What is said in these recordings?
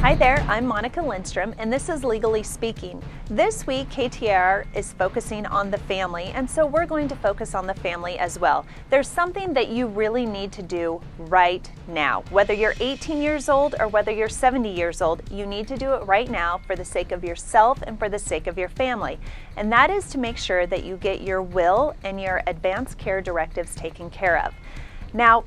Hi there, I'm Monica Lindstrom, and this is Legally Speaking. This week, KTAR is focusing on the family, and so we're going to focus on the family as well. There's something that you really need to do right now. Whether you're 18 years old or whether you're 70 years old, you need to do it right now for the sake of yourself and for the sake of your family. And that is to make sure that you get your will and your advance care directives taken care of. Now,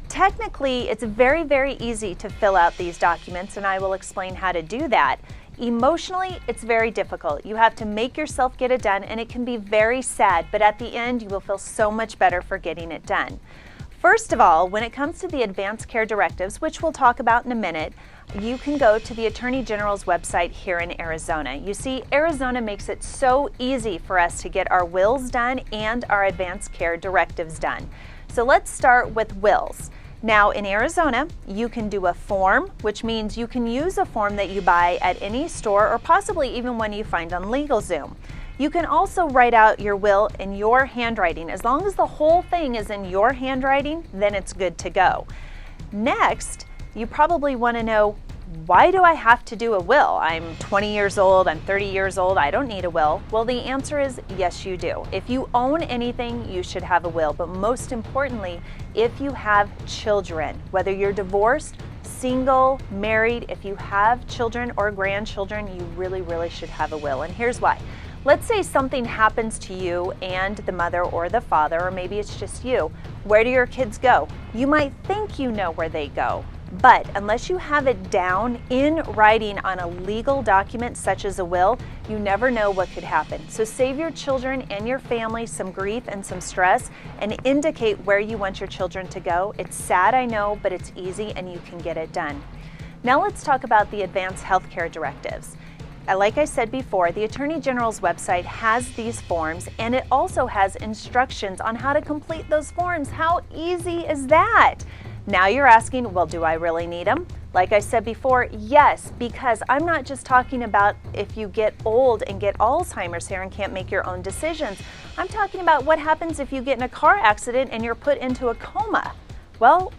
technically, it's very, very easy to fill out these documents, and I will explain how to do that. Emotionally, it's very difficult. You have to make yourself get it done, and it can be very sad, but at the end, you will feel so much better for getting it done. First of all, when it comes to the advance care directives, which we'll talk about in a minute, you can go to the Attorney General's website here in Arizona. You see, Arizona makes it so easy for us to get our wills done and our advance care directives done. So let's start with wills. Now in Arizona, you can do a form, which means you can use a form that you buy at any store or possibly even one you find on LegalZoom. You can also write out your will in your handwriting. As long as the whole thing is in your handwriting, then it's good to go. Next, you probably want to know, why do I have to do a will? I'm 20 years old, I'm 30 years old, I don't need a will. Well, the answer is yes, you do. If you own anything, you should have a will. But most importantly, if you have children, whether you're divorced, single, married, if you have children or grandchildren, you really, really should have a will. And here's why. Let's say something happens to you and the mother or the father, or maybe it's just you. Where do your kids go? You might think you know where they go. But unless you have it down in writing on a legal document such as a will, you never know what could happen. So save your children and your family some grief and some stress and indicate where you want your children to go. It's sad, I know, but it's easy and you can get it done. Now let's talk about the advanced healthcare directives. Like I said before, the Attorney General's website has these forms, and it also has instructions on how to complete those forms. How easy is that? Now you're asking, well, do I really need them? Like I said before, yes, because I'm not just talking about if you get old and get Alzheimer's here and can't make your own decisions. I'm talking about what happens if you get in a car accident and you're put into a coma. Well,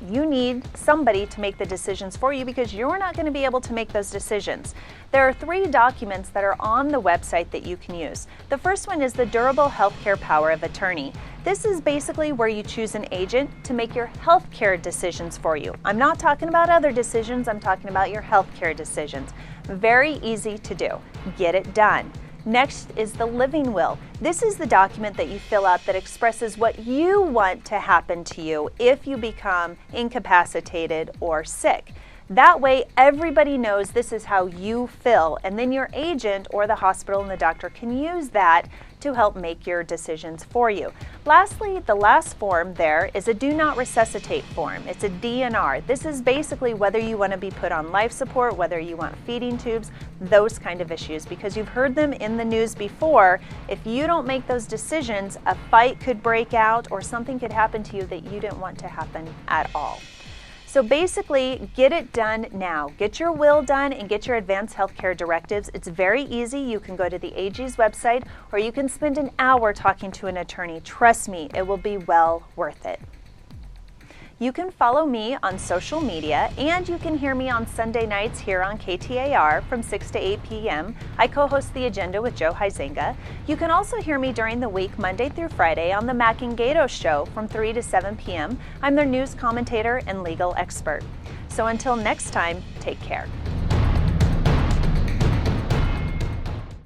you need somebody to make the decisions for you because you're not going to be able to make those decisions. There are 3 documents that are on the website that you can use. The first one is the Durable Healthcare Power of Attorney. This is basically where you choose an agent to make your healthcare decisions for you. I'm not talking about other decisions, I'm talking about your healthcare decisions. Very easy to do. Get it done. Next is the living will. This is the document that you fill out that expresses what you want to happen to you if you become incapacitated or sick. That way, everybody knows this is how you feel, and then your agent or the hospital and the doctor can use that to help make your decisions for you. Lastly, the last form there is a do not resuscitate form. It's a DNR. This is basically whether you want to be put on life support, whether you want feeding tubes, those kind of issues, because you've heard them in the news before. If you don't make those decisions, a fight could break out or something could happen to you that you didn't want to happen at all. So basically, get it done now. Get your will done and get your advanced healthcare directives. It's very easy. You can go to the AG's website or you can spend an hour talking to an attorney. Trust me, it will be well worth it. You can follow me on social media, and you can hear me on Sunday nights here on KTAR from 6 to 8 p.m. I co-host The Agenda with Joe Huizenga. You can also hear me during the week, Monday through Friday, on The Mac and Gato Show from 3 to 7 p.m. I'm their news commentator and legal expert. So until next time, take care.